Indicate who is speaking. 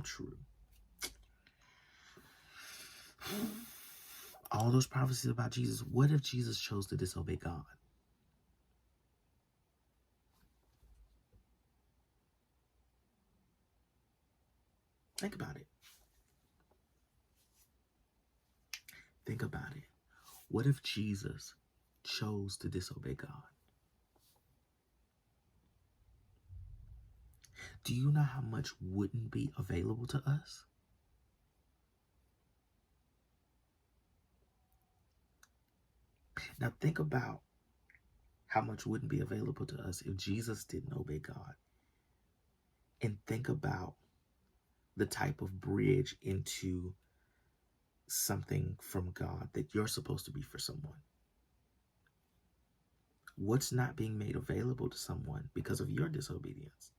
Speaker 1: true. All those prophecies about Jesus, what if Jesus chose to disobey God? Think about it. Think about it. What if Jesus chose to disobey God? Do you know how much wouldn't be available to us? Now think about how much wouldn't be available to us if Jesus didn't obey God. And think about the type of bridge into something from God that you're supposed to be for someone. What's not being made available to someone because of your disobedience?